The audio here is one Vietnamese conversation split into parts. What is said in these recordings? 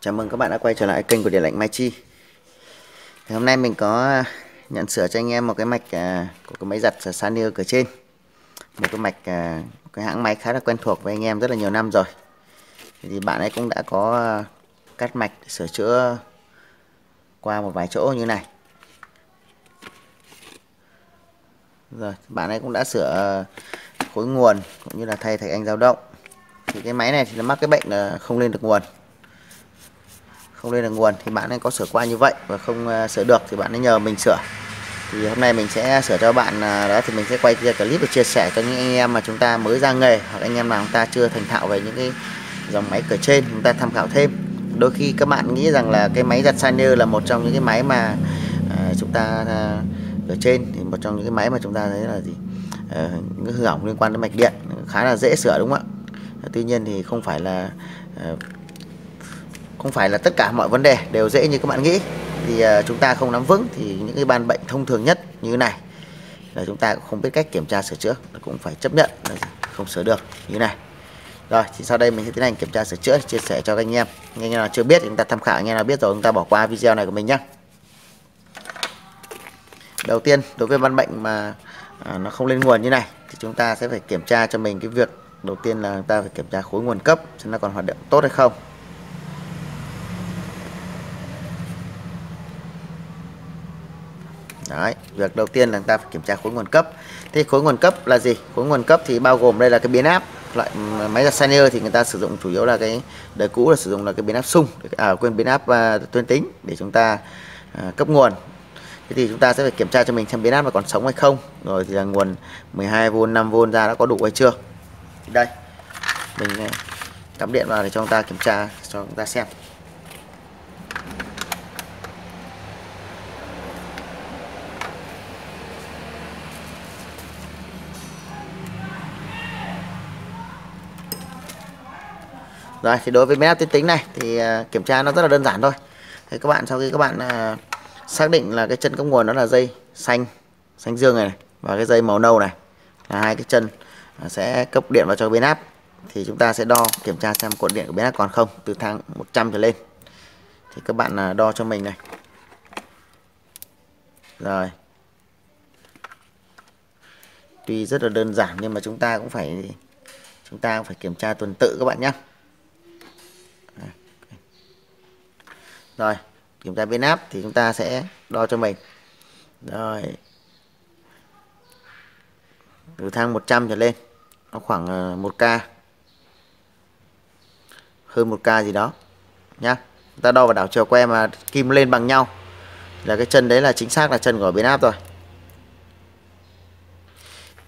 Chào mừng các bạn đã quay trở lại kênh của Điện lạnh Mai Chi. Thì hôm nay mình có nhận sửa cho anh em một cái mạch của cái máy giặt Sanyo cửa trên. Một cái mạch cái hãng máy khá là quen thuộc với anh em rất là nhiều năm rồi. Thì bạn ấy cũng đã có cắt mạch để sửa chữa qua một vài chỗ như này. Rồi, bạn ấy cũng đã sửa khối nguồn cũng như là thay thạch anh dao động. Thì cái máy này thì nó mắc cái bệnh là không lên được nguồn. Không lên được nguồn thì bạn ấy có sửa qua như vậy và không sửa được thì bạn ấy nhờ mình sửa. Thì hôm nay mình sẽ sửa cho bạn đó, thì mình sẽ quay clip để chia sẻ cho những anh em mà chúng ta mới ra nghề hoặc anh em nào chúng ta chưa thành thạo về những cái dòng máy cửa trên, chúng ta tham khảo thêm. Đôi khi các bạn nghĩ rằng là cái máy giặt Sanyo là một trong những cái máy mà chúng ta cửa trên thì một trong những cái máy mà chúng ta thấy là gì những cái hư hỏng liên quan đến mạch điện khá là dễ sửa, đúng không ạ? Tuy nhiên thì không phải là tất cả mọi vấn đề đều dễ như các bạn nghĩ. Thì chúng ta không nắm vững thì những cái ban bệnh thông thường nhất như thế này là chúng ta cũng không biết cách kiểm tra sửa chữa, cũng phải chấp nhận là không sửa được như thế này. Rồi thì sau đây mình sẽ tiến hành kiểm tra sửa chữa, chia sẻ cho các anh em. Anh em nào chưa biết thì chúng ta tham khảo, anh em nào biết rồi chúng ta bỏ qua video này của mình nhé. Đầu tiên, đối với ban bệnh mà nó không lên nguồn như này thì chúng ta sẽ phải kiểm tra cho mình cái việc đầu tiên là chúng ta phải kiểm tra khối nguồn cấp xem nó còn hoạt động tốt hay không. Đấy, việc đầu tiên là chúng ta phải kiểm tra khối nguồn cấp. Thế khối nguồn cấp là gì? Khối nguồn cấp thì bao gồm đây là cái biến áp. Loại máy giặt Sanyo thì người ta sử dụng chủ yếu là cái đời cũ là sử dụng là cái biến áp xung, biến áp tuyến tính để chúng ta cấp nguồn. Thế thì chúng ta sẽ phải kiểm tra cho mình xem biến áp là còn sống hay không, rồi thì là nguồn 12V, 5V ra đã có đủ hay chưa. Thì đây, mình cắm điện vào để cho chúng ta kiểm tra cho chúng ta xem. Rồi thì đối với biến áp tuyến tính này thì kiểm tra nó rất là đơn giản thôi. Thì các bạn sau khi các bạn xác định là cái chân cấp nguồn đó là dây xanh dương này, và cái dây màu nâu này là hai cái chân sẽ cấp điện vào cho biến áp, thì chúng ta sẽ đo kiểm tra xem cột điện của biến áp còn không, từ thang 100 trở lên. Thì các bạn đo cho mình này. Rồi, tuy rất là đơn giản nhưng mà chúng ta cũng phải kiểm tra tuần tự các bạn nhé. Rồi, kiểm tra biến áp thì chúng ta sẽ đo cho mình. Rồi, từ thang 100 trở lên, nó khoảng 1K, hơn 1K gì đó nhá. Chúng ta đo vào đảo chiều que mà kim lên bằng nhau là cái chân đấy là chính xác là chân của biến áp rồi.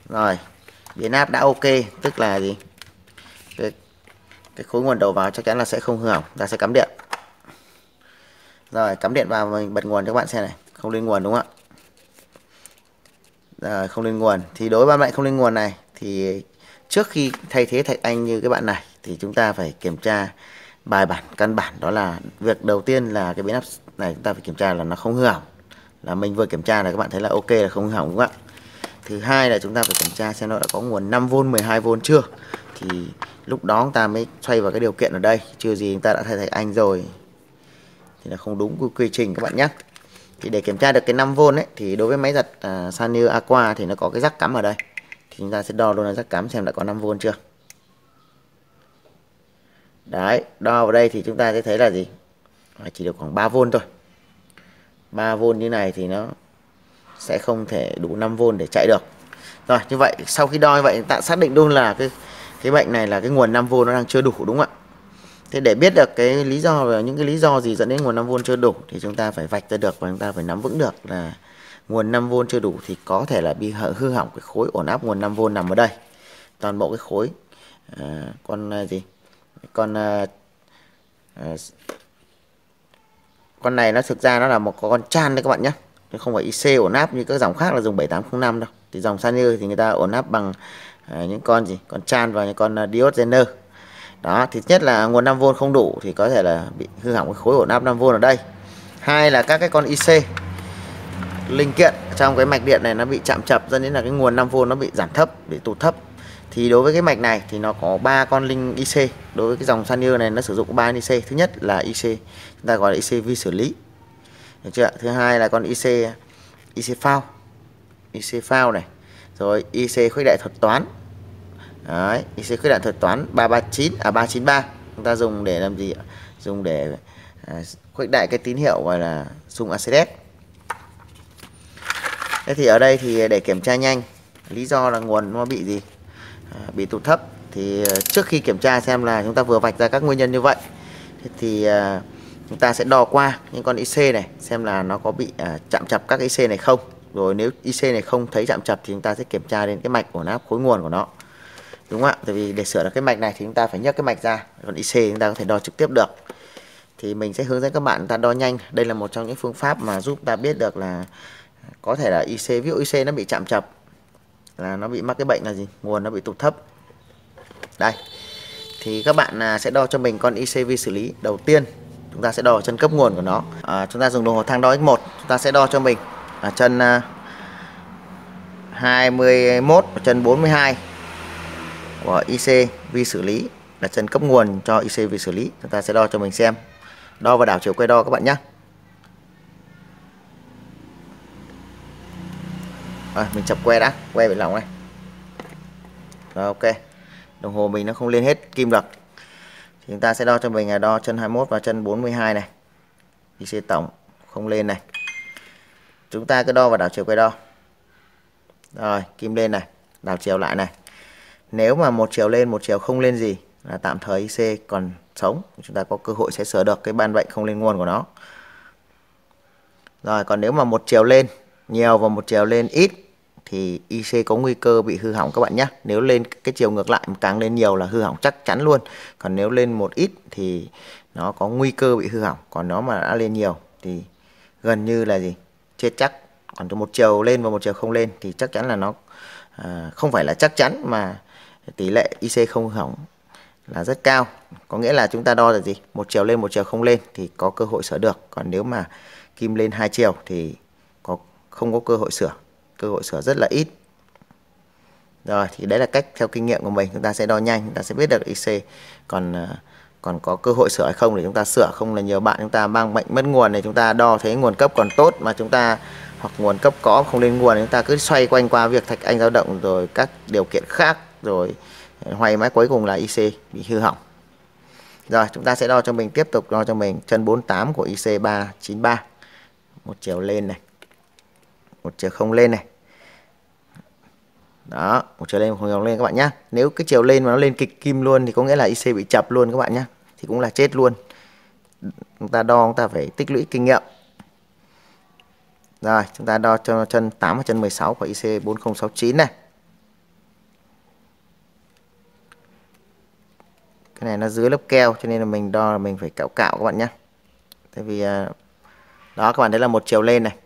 Rồi, biến áp đã ok, tức là gì? Cái khối nguồn đầu vào chắc chắn là sẽ không hư hỏng, ta sẽ cắm điện. Rồi, cắm điện vào, mình bật nguồn cho các bạn xem này, không lên nguồn đúng không ạ? Rồi, không lên nguồn. Thì đối với ban bệnh không lên nguồn này thì trước khi thay thế thạch anh như cái bạn này thì chúng ta phải kiểm tra bài bản căn bản, đó là việc đầu tiên là cái biến áp này chúng ta phải kiểm tra là nó không hư hỏng. Là mình vừa kiểm tra là các bạn thấy là ok, là không hư hỏng đúng không ạ? Thứ hai là chúng ta phải kiểm tra xem nó đã có nguồn 5V, 12V chưa. Thì lúc đó chúng ta mới xoay vào cái điều kiện ở đây, chưa gì chúng ta đã thay thạch anh rồi thì là không đúng quy trình các bạn nhé. Thì để kiểm tra được cái 5V ấy thì đối với máy giặt Sanyo Aqua thì nó có cái jack cắm ở đây. Thì chúng ta sẽ đo luôn là jack cắm xem đã có 5V chưa. Đấy, đo vào đây thì chúng ta sẽ thấy là gì? Chỉ được khoảng 3V thôi. 3V như này thì nó sẽ không thể đủ 5V để chạy được. Rồi, như vậy sau khi đo như vậy ta xác định luôn là cái bệnh này là cái nguồn 5V nó đang chưa đủ, đúng không ạ? Thế để biết được cái lý do và những cái lý do gì dẫn đến nguồn 5V chưa đủ thì chúng ta phải vạch ra được và chúng ta phải nắm vững được là nguồn 5V chưa đủ thì có thể là bị hư hỏng cái khối ổn áp nguồn 5V nằm ở đây. Toàn bộ cái khối con này nó thực ra nó là một con chan đấy các bạn nhé, chứ không phải IC ổn áp như các dòng khác là dùng 7805 đâu. Thì dòng Sanyo thì người ta ổn áp bằng những con chan và những con diode Zener. Đó, thì nhất là nguồn 5V không đủ thì có thể là bị hư hỏng cái khối ổn áp 5V ở đây. Hai là các cái con IC linh kiện trong cái mạch điện này nó bị chạm chập dẫn đến là cái nguồn 5V nó bị giảm thấp, bị tụt thấp. Thì đối với cái mạch này thì nó có 3 con link IC. Đối với cái dòng Sanyo này nó sử dụng 3 IC. Thứ nhất là IC chúng ta gọi là IC vi xử lý, được chưa? Thứ hai là con IC phao này, rồi IC khuếch đại thuật toán. Đấy, IC khuếch đại thuật toán 393 chúng ta dùng để làm gì ạ? Dùng để khuếch đại cái tín hiệu gọi là dùng ACDS. Thế thì ở đây thì để kiểm tra nhanh, lý do là nguồn nó bị gì? Bị tụt thấp. Thì trước khi kiểm tra xem là chúng ta vừa vạch ra các nguyên nhân như vậy, thì chúng ta sẽ đo qua những con IC này xem là nó có bị chạm chập các IC này không. Rồi nếu IC này không thấy chạm chập thì chúng ta sẽ kiểm tra đến cái mạch của nó, khối nguồn của nó, đúng không ạ? Tại vì để sửa được cái mạch này thì chúng ta phải nhấc cái mạch ra, còn IC chúng ta có thể đo trực tiếp được. Thì mình sẽ hướng dẫn các bạn ta đo nhanh. Đây là một trong những phương pháp mà giúp ta biết được là có thể là IC, ví dụ IC nó bị chạm chập là nó bị mắc cái bệnh là gì? Nguồn nó bị tụt thấp. Đây, thì các bạn sẽ đo cho mình con IC vi xử lý. Đầu tiên chúng ta sẽ đo chân cấp nguồn của nó. Chúng ta dùng đồng hồ thang đo X1, chúng ta sẽ đo cho mình chân 21 và chân 42 của IC vi xử lý, là chân cấp nguồn cho IC vi xử lý. Chúng ta sẽ đo cho mình xem, đo và đảo chiều quay đo các bạn nhé. Mình chập que đã, que bị lỏng này. Rồi, ok, đồng hồ mình nó không lên hết kim được thì chúng ta sẽ đo cho mình là đo chân 21 và chân 42 này, IC tổng không lên này. Chúng ta cứ đo và đảo chiều quay đo. Rồi, kim lên này, đảo chiều lại này. Nếu mà một chiều lên một chiều không lên gì là tạm thời IC còn sống, chúng ta có cơ hội sẽ sửa được cái ban bệnh không lên nguồn của nó. Rồi, còn nếu mà một chiều lên nhiều và một chiều lên ít thì IC có nguy cơ bị hư hỏng các bạn nhé. Nếu lên cái chiều ngược lại càng lên nhiều là hư hỏng chắc chắn luôn. Còn nếu lên một ít thì nó có nguy cơ bị hư hỏng. Còn nó mà đã lên nhiều thì gần như là gì? Chết chắc. Còn một chiều lên và một chiều không lên thì chắc chắn là nó không phải là chắc chắn mà tỷ lệ IC không hư hỏng là rất cao. Có nghĩa là chúng ta đo là gì? Một chiều lên một chiều không lên thì có cơ hội sửa được. Còn nếu mà kim lên hai chiều thì không có cơ hội sửa. Cơ hội sửa rất là ít. Rồi thì đấy là cách theo kinh nghiệm của mình. Chúng ta sẽ đo nhanh, chúng ta sẽ biết được IC còn có cơ hội sửa hay không để chúng ta sửa. Không là nhiều bạn chúng ta mang bệnh mất nguồn này, chúng ta đo thấy nguồn cấp còn tốt mà chúng ta hoặc nguồn cấp có không lên nguồn, chúng ta cứ xoay quanh qua việc thạch anh dao động rồi các điều kiện khác, rồi hoay mãi cuối cùng là IC bị hư hỏng. Rồi chúng ta sẽ đo cho mình, tiếp tục đo cho mình chân 48 của IC 393, một chiều lên này, một chiều không lên này. Đó, một chiều lên một chiều không lên các bạn nhé. Nếu cái chiều lên mà nó lên kịch kim luôn thì có nghĩa là IC bị chập luôn các bạn nhé, thì cũng là chết luôn. Chúng ta đo chúng ta phải tích lũy kinh nghiệm. Rồi chúng ta đo cho chân 8 và chân 16 của IC 4069 này. Cái này nó dưới lớp keo cho nên là mình đo là mình phải cạo các bạn nhé. Tại vì đó các bạn thấy là một chiều lên này,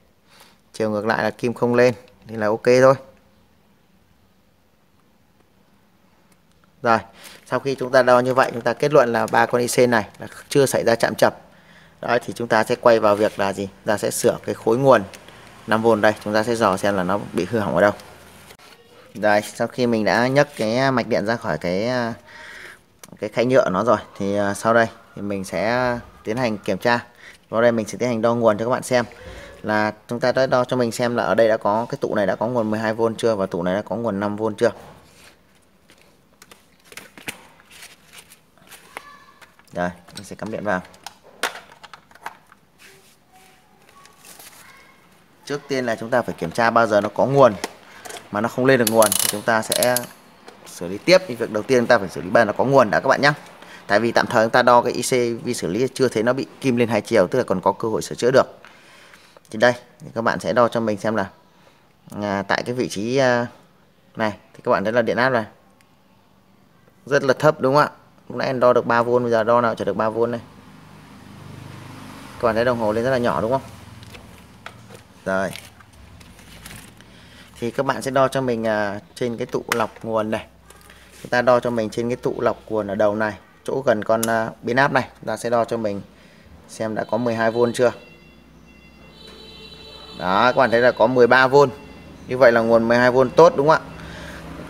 chiều ngược lại là kim không lên thì là ok thôi. Rồi sau khi chúng ta đo như vậy, chúng ta kết luận là ba con IC này là chưa xảy ra chạm chập. Đó thì chúng ta sẽ quay vào việc là gì? Ta sẽ sửa cái khối nguồn 5V đây, chúng ta sẽ dò xem là nó bị hư hỏng ở đâu. Đây, sau khi mình đã nhấc cái mạch điện ra khỏi cái khay nhựa nó rồi thì sau đây thì mình sẽ tiến hành kiểm tra. Vào đây mình sẽ tiến hành đo nguồn cho các bạn xem là chúng ta đã đo cho mình xem là ở đây đã có cái tụ này đã có nguồn 12V chưa và tụ này đã có nguồn 5V chưa. Rồi, mình sẽ cắm điện vào. Trước tiên là chúng ta phải kiểm tra bao giờ nó có nguồn mà nó không lên được nguồn thì chúng ta sẽ xử lý tiếp. Nhưng việc đầu tiên chúng ta phải xử lý bao giờ nó có nguồn đã các bạn nhé. Tại vì tạm thời chúng ta đo cái IC vi xử lý chưa thấy nó bị kim lên hai chiều, tức là còn có cơ hội sửa chữa được. Thì đây thì các bạn sẽ đo cho mình xem là tại cái vị trí này thì các bạn thấy là điện áp này rất là thấp đúng không ạ? Lúc nãy đo được 3V, bây giờ đo nào chỉ được 3V này. Các bạn thấy đồng hồ lên rất là nhỏ đúng không? Rồi thì các bạn sẽ đo cho mình trên cái tụ lọc nguồn này. Chúng ta đo cho mình trên cái tụ lọc nguồn ở đầu này, chỗ gần con biến áp này, chúng ta sẽ đo cho mình xem đã có 12V chưa. Đó, các bạn thấy là có 13V. Như vậy là nguồn 12V tốt đúng không ạ?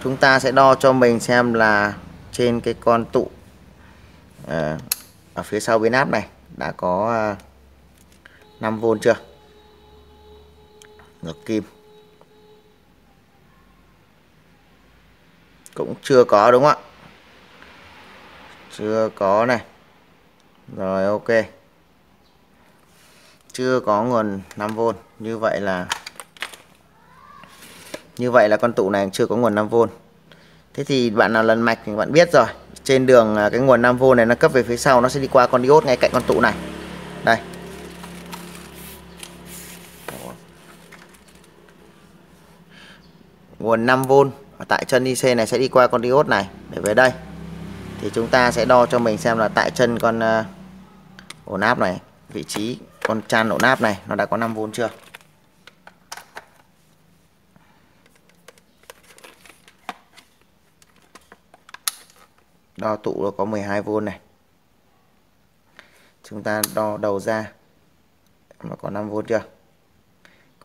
chúng ta sẽ đo cho mình xem là trên cái con tụ ở phía sau bên áp này đã có 5V chưa. Ngược kim cũng chưa có đúng không ạ? Chưa có này. Rồi ok. Chưa có nguồn 5V. Như vậy là con tụ này chưa có nguồn 5V. Thế thì bạn nào lần mạch thì bạn biết rồi. Trên đường cái nguồn 5V này nó cấp về phía sau, nó sẽ đi qua con diode ngay cạnh con tụ này. Đây. Nguồn 5V ở tại chân IC này sẽ đi qua con diode này để về đây. Thì chúng ta sẽ đo cho mình xem là tại chân con ổn áp này, vị trí con chan ổn áp này nó đã có 5V chưa. Đo tụ nó có 12V này. Chúng ta đo đầu ra nó có 5V chưa.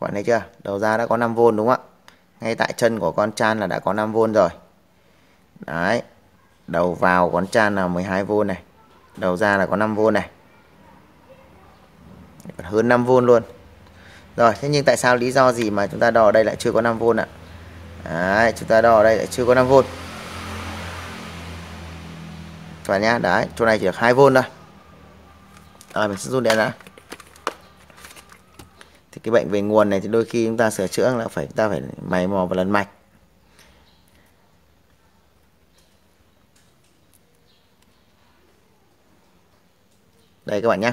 Các bạn thấy chưa? Đầu ra đã có 5V đúng không ạ? Ngay tại chân của con chan là đã có 5V rồi. Đấy. Đầu vào con chan là 12V này. Đầu ra là có 5V này. Hơn 5V luôn. Rồi, thế nhưng tại sao lý do gì mà chúng ta đo ở đây lại chưa có 5V ạ? Đấy, chúng ta đo ở đây lại chưa có 5V. Các bạn nhá, đấy, chỗ này chỉ được 2V thôi. Rồi mình sẽ rút đèn đã. Thì cái bệnh về nguồn này thì đôi khi chúng ta sửa chữa là chúng ta phải mày mò và lần mạch. Đây các bạn nhé.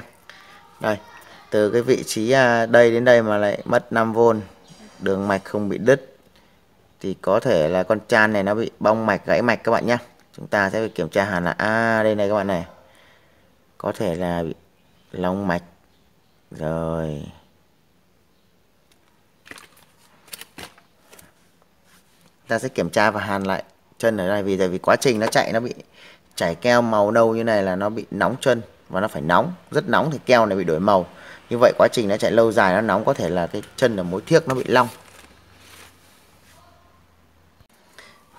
Đây, từ cái vị trí đây đến đây mà lại mất 5V, đường mạch không bị đứt thì có thể là con chan này nó bị bong mạch, gãy mạch các bạn nhé. Chúng ta sẽ phải kiểm tra hẳn là đây này các bạn này. Có thể là bị long mạch. Rồi. Ta sẽ kiểm tra và hàn lại chân ở đây vì quá trình nó chạy nó bị chảy keo màu nâu như này là nó bị nóng chân và nó phải nóng, rất nóng thì keo này bị đổi màu. Như vậy quá trình nó chạy lâu dài nó nóng, có thể là cái chân ở mối thiếc nó bị long.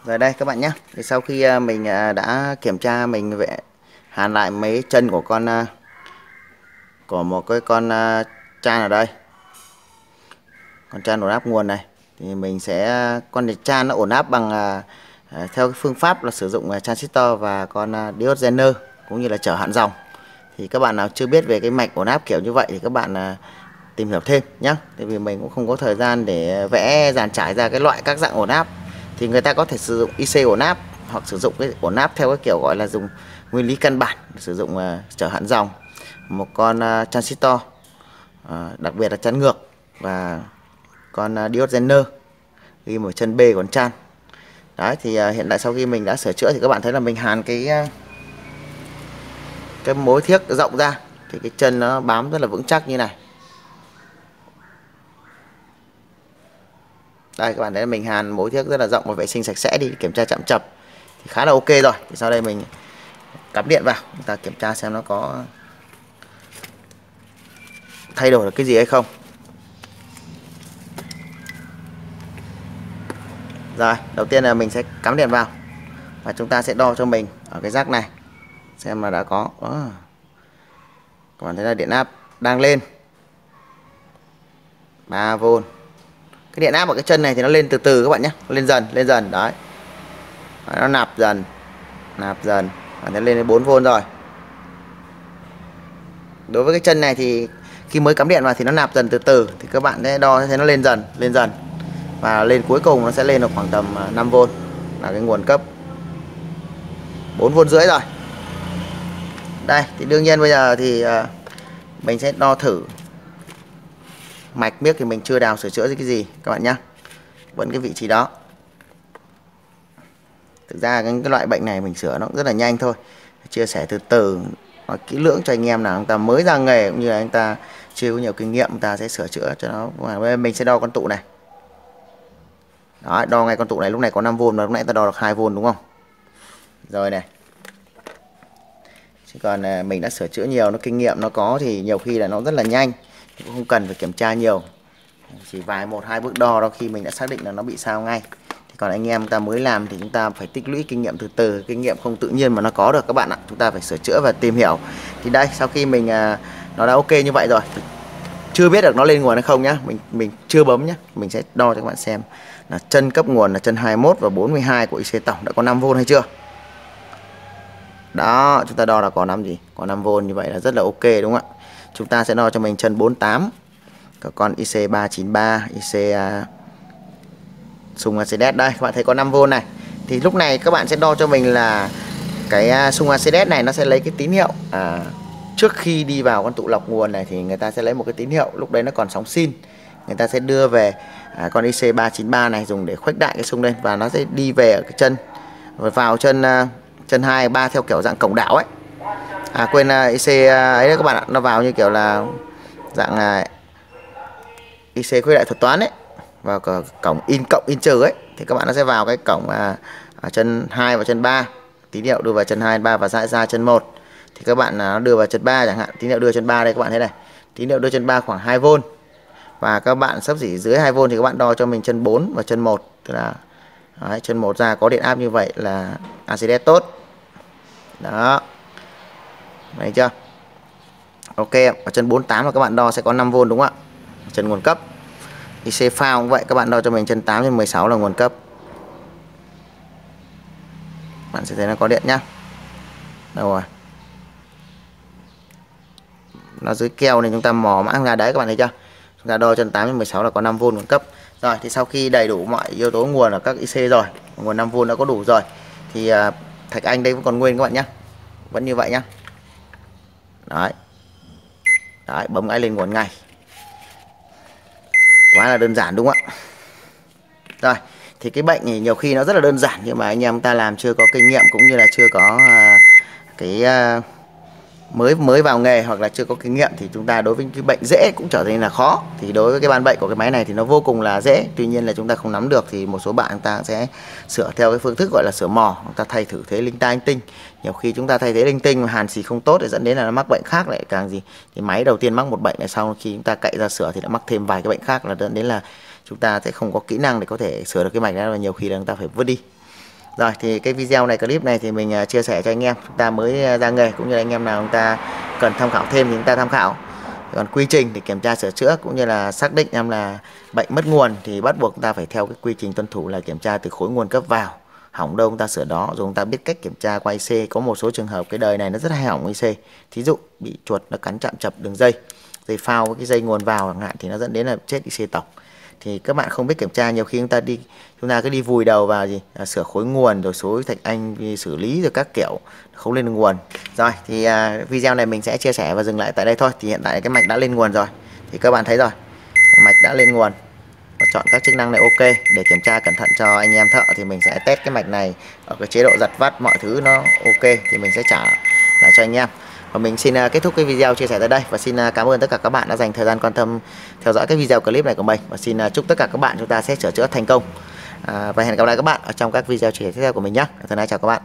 Rồi đây các bạn nhé. Thì sau khi mình đã kiểm tra, mình về hàn lại mấy chân của của một cái con chan ở đây, con chan ổn áp nguồn này, thì mình sẽ con chan nó ổn áp bằng theo cái phương pháp là sử dụng transistor và con diode Zener cũng như là trở hạn dòng. Thì các bạn nào chưa biết về cái mạch ổn áp kiểu như vậy thì các bạn tìm hiểu thêm nhé. Tại vì mình cũng không có thời gian để vẽ dàn trải ra cái loại các dạng ổn áp. Thì người ta có thể sử dụng IC ổn áp hoặc sử dụng cái ổn áp theo cái kiểu gọi là dùng nguyên lý căn bản, sử dụng trở hạn dòng, một con transistor, đặc biệt là chắn ngược, và con diode Zener ghi một chân B còn chan. Đấy thì hiện tại sau khi mình đã sửa chữa thì các bạn thấy là mình hàn cái mối thiếc rộng ra thì cái chân nó bám rất là vững chắc như này. Đây các bạn thấy là mình hàn mối thiếc rất là rộng và vệ sinh sạch sẽ đi, kiểm tra chạm trập thì khá là ok rồi. Thì sau đây mình cắm điện vào, chúng ta kiểm tra xem nó có thay đổi được cái gì hay không. Rồi, đầu tiên là mình sẽ cắm điện vào và chúng ta sẽ đo cho mình ở cái rắc này xem là đã có. Các bạn thấy là điện áp đang lên 3V. Cái điện áp ở cái chân này thì nó lên từ từ các bạn nhé, lên dần đấy. Nó nạp dần. Bạn thấy lên đến 4V rồi. Đối với cái chân này thì khi mới cắm điện vào thì nó nạp dần từ từ, thì các bạn sẽ đo thấy nó lên dần và lên cuối cùng nó sẽ lên được khoảng tầm 5V là cái nguồn cấp. 4V rưỡi rồi. Đây thì đương nhiên bây giờ thì mình sẽ đo thử mạch miếc, thì mình chưa đào sửa chữa cái gì các bạn nhé, vẫn cái vị trí đó. Thực ra cái loại bệnh này mình sửa nó cũng rất là nhanh thôi, chia sẻ từ từ, nói kỹ lưỡng cho anh em nào anh ta mới ra nghề cũng như là anh ta chưa có nhiều kinh nghiệm, người ta sẽ sửa chữa cho nó. Mình sẽ đo con tụ này. Đó, đo ngay con tụ này, lúc này có 5V mà lúc nãy ta đo được 2V đúng không? Rồi này. Chứ còn mình đã sửa chữa nhiều, nó kinh nghiệm nó có thì nhiều khi là nó rất là nhanh, cũng không cần phải kiểm tra nhiều, chỉ vài 1-2 bước đo đó khi mình đã xác định là nó bị sao ngay. Thì Còn anh em ta mới làm thì chúng ta phải tích lũy kinh nghiệm từ từ, kinh nghiệm không tự nhiên mà nó có được các bạn ạ. Chúng ta phải sửa chữa và tìm hiểu. Thì đây, sau khi mình nó đã ok như vậy rồi, chưa biết được nó lên nguồn hay không nhá, mình chưa bấm nhá, mình sẽ đo cho các bạn xem là chân cấp nguồn là chân 21 và 42 của IC tổng đã có 5V hay chưa. Đó, chúng ta đo là có 5 gì? Có 5V, như vậy là rất là ok đúng không ạ? Chúng ta sẽ đo cho mình chân 48 của con IC393, IC xung Mercedes. Đây, các bạn thấy có 5V này. Thì lúc này các bạn sẽ đo cho mình là cái xung Mercedes này nó sẽ lấy cái tín hiệu trước khi đi vào con tụ lọc nguồn này thì người ta sẽ lấy một cái tín hiệu, lúc đấy nó còn sóng sin. Người ta sẽ đưa về con IC393 này dùng để khuếch đại cái xung lên, và nó sẽ đi về ở cái chân vào chân 2, 3 theo kiểu dạng cổng đảo ấy. Quên IC ấy đấy các bạn ạ, nó vào như kiểu là dạng IC khuếch đại thuật toán ấy, vào cổng in cộng in trừ ấy, thì các bạn nó sẽ vào cái cổng chân 2 và chân 3, tín hiệu đưa vào chân 2, 3 và ra chân 1. Thì các bạn nó đưa vào chân 3 chẳng hạn, tín hiệu đưa chân 3 đây các bạn thấy này, tín hiệu đưa chân 3 khoảng 2V, và các bạn xấp xỉ dưới 2V thì các bạn đo cho mình chân 4 và chân 1, tức là đấy, chân 1 ra có điện áp như vậy là ACDS tốt. Đó, thấy chưa? Ok, ở chân 48 là các bạn đo sẽ có 5V đúng không ạ? Chân nguồn cấp. IC phao cũng vậy, các bạn đo cho mình chân 8 trên 16 là nguồn cấp. Bạn sẽ thấy nó có điện nhá. Đâu rồi? Nó dưới keo nên chúng ta mò mã ra đấy, các bạn thấy chưa? Chúng ta đo chân 8 trên 16 là có 5V nguồn cấp. Rồi thì sau khi đầy đủ mọi yếu tố nguồn ở các IC rồi, nguồn 5V đã có đủ rồi, thì thạch anh đây vẫn còn nguyên các bạn nhé, vẫn như vậy nhá. Đấy, đấy, bấm cái lên nguồn ngay, quá là đơn giản đúng không ạ? Rồi thì cái bệnh thì nhiều khi nó rất là đơn giản, nhưng mà anh em ta làm chưa có kinh nghiệm cũng như là chưa có cái mới vào nghề hoặc là chưa có kinh nghiệm, thì chúng ta đối với cái bệnh dễ cũng trở thành là khó. Thì đối với cái ban bệnh của cái máy này thì nó vô cùng là dễ, tuy nhiên là chúng ta không nắm được, thì một số bạn chúng ta sẽ sửa theo cái phương thức gọi là sửa mò, chúng ta thay thử thế linh ta linh tinh. Nhiều khi chúng ta thay thế linh tinh mà hàn xì không tốt thì dẫn đến là nó mắc bệnh khác lại càng gì. Thì máy đầu tiên mắc một bệnh này, sau khi chúng ta cậy ra sửa thì đã mắc thêm vài cái bệnh khác, là dẫn đến là chúng ta sẽ không có kỹ năng để có thể sửa được cái mạch đó, và nhiều khi là chúng ta phải vứt đi. Rồi thì cái video này, clip này thì mình chia sẻ cho anh em chúng ta mới ra nghề, cũng như là anh em nào chúng ta cần tham khảo thêm thì chúng ta tham khảo. Còn quy trình để kiểm tra sửa chữa cũng như là xác định em là bệnh mất nguồn thì bắt buộc chúng ta phải theo cái quy trình tuân thủ là kiểm tra từ khối nguồn cấp vào, hỏng đâu chúng ta sửa đó, rồi chúng ta biết cách kiểm tra qua IC. Có một số trường hợp cái đời này nó rất hay hỏng IC, thí dụ bị chuột nó cắn chạm chập đường dây phao với cái dây nguồn vào chẳng hạn, thì nó dẫn đến là chết IC tổng. Thì các bạn không biết kiểm tra, nhiều khi chúng ta cứ đi vùi đầu vào sửa khối nguồn rồi xối thạch anh xử lý rồi các kiểu, không lên được nguồn. Rồi thì video này mình sẽ chia sẻ và dừng lại tại đây thôi. Thì hiện tại cái mạch đã lên nguồn rồi, thì các bạn thấy rồi, mạch đã lên nguồn và chọn các chức năng này ok. Để kiểm tra cẩn thận cho anh em thợ thì mình sẽ test cái mạch này ở cái chế độ giật vắt, mọi thứ nó ok thì mình sẽ trả lại cho anh em. Và mình xin kết thúc cái video chia sẻ tới đây, và xin cảm ơn tất cả các bạn đã dành thời gian quan tâm theo dõi cái video clip này của mình, và xin chúc tất cả các bạn chúng ta sẽ sửa chữa thành công. Và hẹn gặp lại các bạn ở trong các video chia sẻ tiếp theo của mình nhé. Thân ái chào các bạn.